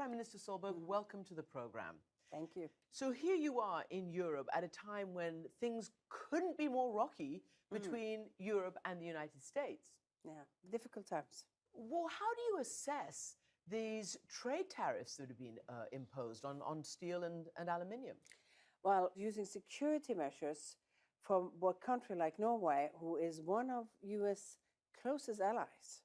Prime Minister Solberg, welcome to the program. Thank you. So here you are in Europe at a time when things couldn't be more rocky between Europe and the United States. Yeah, difficult times. Well, how do you assess these trade tariffs that have been imposed on steel and aluminium? Well, using security measures from a country like Norway, who is one of U.S. closest allies,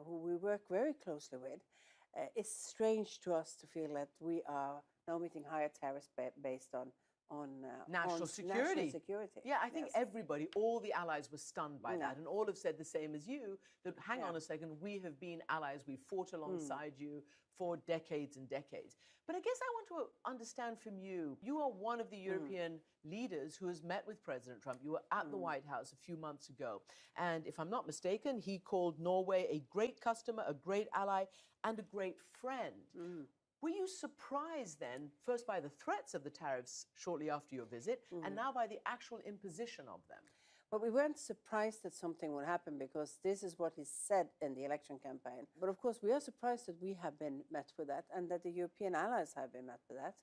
who we work very closely with, it's strange to us to feel that we are now meeting higher tariffs based on national security. Yeah, I think everybody, all the allies were stunned by that, and all have said the same as you, that hang on a second, we have been allies, we've fought alongside you for decades and decades. But I guess I want to understand from you, you are one of the European leaders who has met with President Trump. You were at the White House a few months ago. And if I'm not mistaken, he called Norway a great customer, a great ally, and a great friend. Were you surprised then, first by the threats of the tariffs shortly after your visit, and now by the actual imposition of them? Well, we weren't surprised that something would happen because this is what he said in the election campaign. But of course, we are surprised that we have been met with that and that the European allies have been met with that.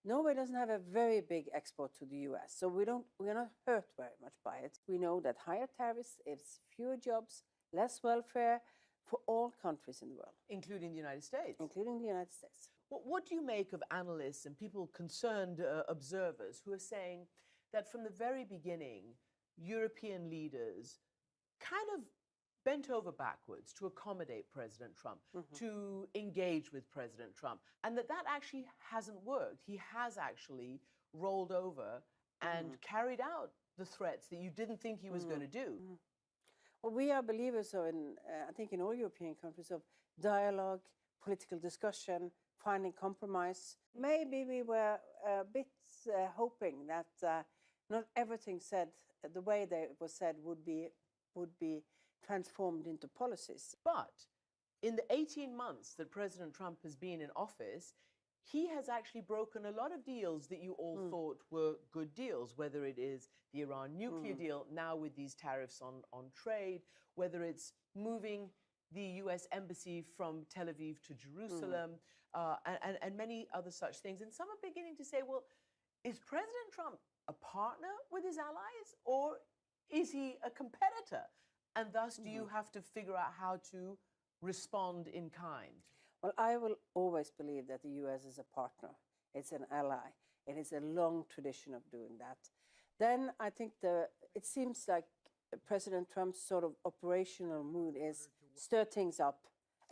Norway doesn't have a very big export to the US, so we're not hurt very much by it. We know that higher tariffs is fewer jobs, less welfare for all countries in the world. Including the United States? Including the United States. What do you make of analysts and people concerned observers who are saying that from the very beginning, European leaders kind of bent over backwards to accommodate President Trump, to engage with President Trump, and that actually hasn't worked? He has actually rolled over and carried out the threats that you didn't think he was going to do. Well, we are believers of, I think in all European countries, of dialogue, political discussion, finding compromise. Maybe we were a bit hoping that not everything said the way that it was said would be transformed into policies. But in the 18 months that President Trump has been in office, he has actually broken a lot of deals that you all thought were good deals, whether it is the Iran nuclear deal, now with these tariffs on trade, whether it's moving the US embassy from Tel Aviv to Jerusalem, and many other such things. And some are beginning to say, well, is President Trump a partner with his allies, or is he a competitor? And thus, do you have to figure out how to respond in kind? Well, I will always believe that the US is a partner. It's an ally. It is a long tradition of doing that. Then I think it seems like President Trump's sort of operational mood is stir things up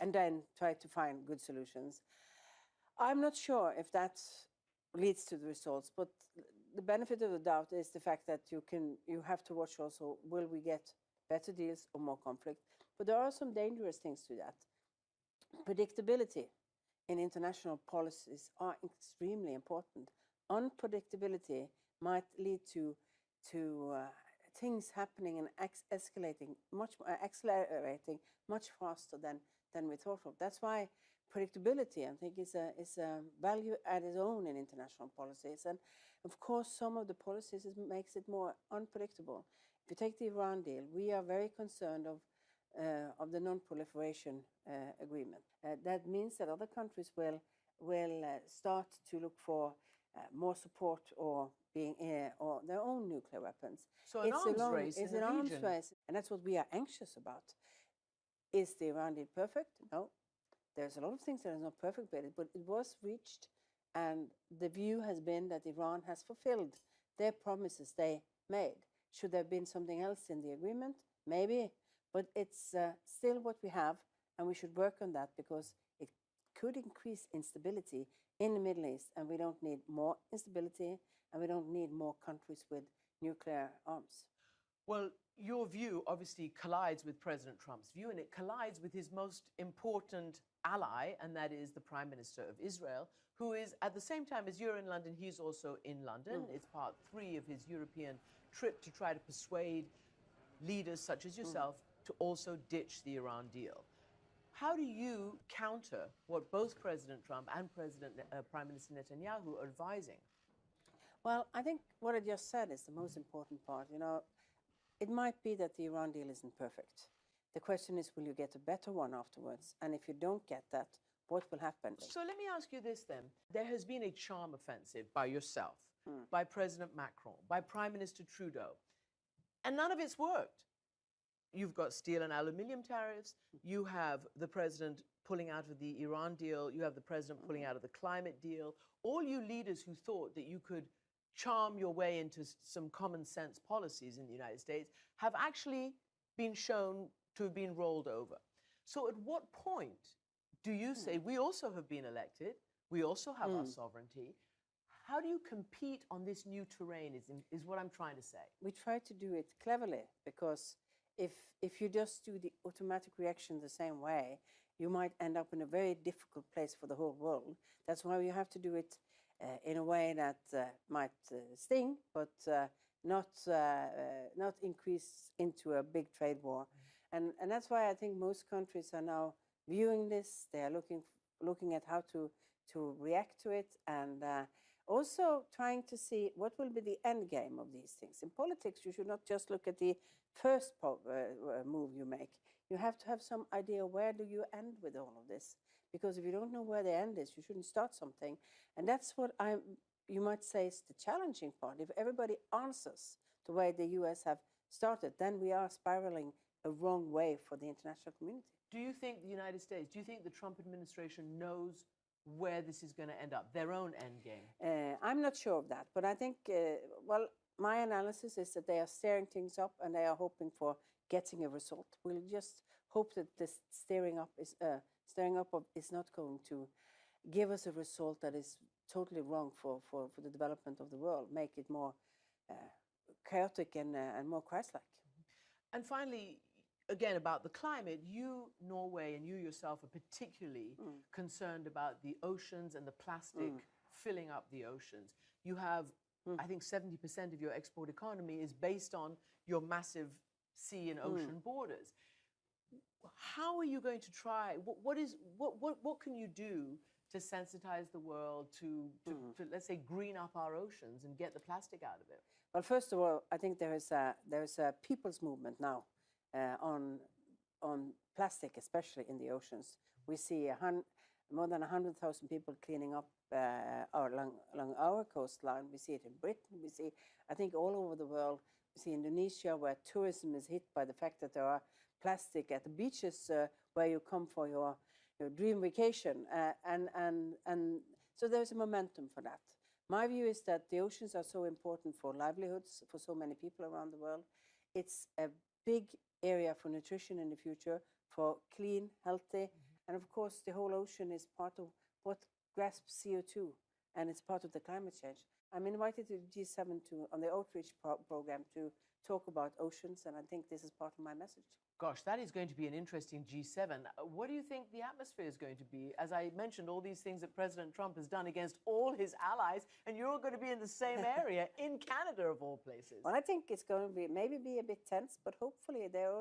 and then try to find good solutions. I'm not sure if that leads to the results, but the benefit of the doubt is the fact that you have to watch also, will we get better deals or more conflict? But there are some dangerous things to that. Predictability in international policies are extremely important. Unpredictability might lead to things happening and accelerating much faster than we thought of. That's why predictability, I think, is a value at its own in international policies. And of course, some of the policies makes it more unpredictable. If you take the Iran deal, we are very concerned of the non-proliferation agreement. That means that other countries will start to look for more support or their own nuclear weapons. So an arms race in the arms region. race, and that's what we are anxious about. Is the Iran deal perfect? No. There's a lot of things that are not perfect with it, but it was reached, and the view has been that Iran has fulfilled their promises they made. Should there have been something else in the agreement? Maybe, but it's still what we have, and we should work on that because it could increase instability in the Middle East, and we don't need more instability, and we don't need more countries with nuclear arms. Well, your view obviously collides with President Trump's view, and it collides with his most important ally, and that is the Prime Minister of Israel, who is, at the same time as you're in London, he's also in London. It's part 3 of his European trip to try to persuade leaders such as yourself to also ditch the Iran deal. How do you counter what both President Trump and Prime Minister Netanyahu are advising? Well, I think what I just said is the most important part. You know, it might be that the Iran deal isn't perfect. The question is, will you get a better one afterwards? And if you don't get that, what will happen. So let me ask you this then. There has been a charm offensive by yourself, by President Macron, by Prime Minister Trudeau, and none of it's worked. You've got steel and aluminium tariffs. You have the president pulling out of the Iran deal. You have the president pulling out of the climate deal. All you leaders who thought that you could charm your way into some common sense policies in the United States have actually been shown to have been rolled over. So at what point do you say, we also have been elected, we also have our sovereignty? How do you compete on this new terrain is what I'm trying to say. We try to do it cleverly, because if you just do the automatic reaction the same way, you might end up in a very difficult place for the whole world. That's why you have to do it in a way that might sting, but not increase into a big trade war. And that's why I think most countries are now viewing this. They are looking at how to react to it, and also trying to see what will be the end game of these things. In politics, you should not just look at the first move you make. You have to have some idea, where do you end with all of this? Because if you don't know where the end is, you shouldn't start something. And that's what you might say is the challenging part. If everybody answers the way the US have started, then we are spiraling a wrong way for the international community. Do you think the United States, do you think the Trump administration knows where this is going to end up, their own end game? I'm not sure of that, but I think, well, my analysis is that they are stirring things up and they are hoping for getting a result. We'll just hope that this stirring up is not going to give us a result that is totally wrong for the development of the world, make it more chaotic and more Christ-like. And finally, again, about the climate, you, Norway, and you yourself are particularly concerned about the oceans and the plastic filling up the oceans. You have, I think, 70% of your export economy is based on your massive sea and ocean borders. How are you going to try? What can you do to sensitize the world to let's say, green up our oceans and get the plastic out of it? Well, first of all, I think there is a people's movement now on plastic, especially in the oceans. We see more than 100,000 people cleaning up along our coastline. We see it in Britain. We see, I think, all over the world. We see Indonesia, where tourism is hit by the fact that there are plastic at the beaches where you come for your dream vacation. And so there's a momentum for that. My view is that the oceans are so important for livelihoods for so many people around the world. It's a big area for nutrition in the future, for clean, healthy. And of course, the whole ocean is part of what grasps CO2, and it's part of the climate change. I'm invited to G7 on the outreach program to talk about oceans, and I think this is part of my message. Gosh, that is going to be an interesting G7. What do you think the atmosphere is going to be? As I mentioned, all these things that President Trump has done against all his allies, and you're all going to be in the same area, in Canada of all places. Well, I think it's going to be maybe a bit tense, but hopefully there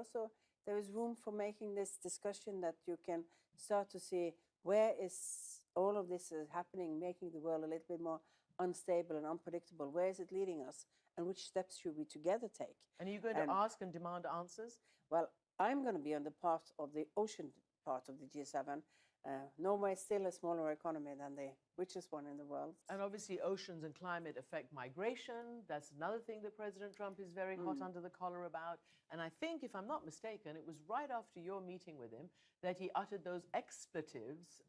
is room for making this discussion that you can start to see where is all of this is happening, making the world a little bit more unstable and unpredictable. Where is it leading us? And which steps should we together take? And are you going to ask and demand answers? Well, I'm going to be on the part of the ocean part of the G7. Norway is still a smaller economy than the richest one in the world. And obviously oceans and climate affect migration. That's another thing that President Trump is very hot under the collar about. And I think, if I'm not mistaken, it was right after your meeting with him that he uttered those expletives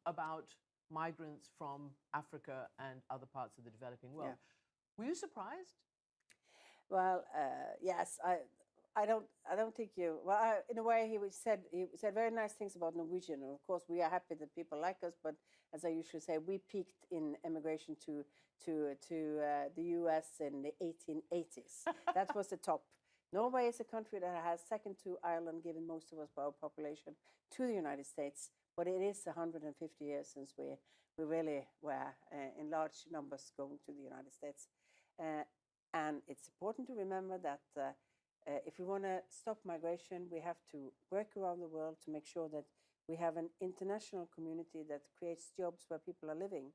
about migrants from Africa and other parts of the developing world. Yeah. Were you surprised? Well, yes. I don't think you. Well, in a way, he said very nice things about Norwegian. And of course, we are happy that people like us. But as I usually say, we peaked in immigration to the U.S. in the 1880s. That was the top. Norway is a country that has, second to Ireland, given most of us our population to the United States. But it is 150 years since we really were in large numbers going to the United States. And it's important to remember that if we want to stop migration, we have to work around the world to make sure that we have an international community that creates jobs where people are living.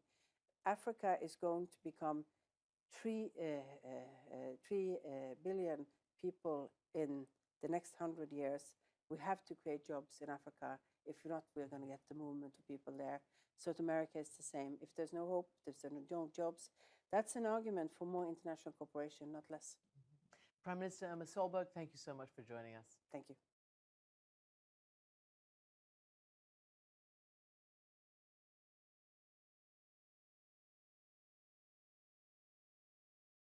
Africa is going to become 3 billion people in the next 100 years. We have to create jobs in Africa. If not, we're going to get the movement of people there. South America is the same. If there's no hope, if there's no jobs, that's an argument for more international cooperation, not less. Prime Minister Erna Solberg, thank you so much for joining us. Thank you.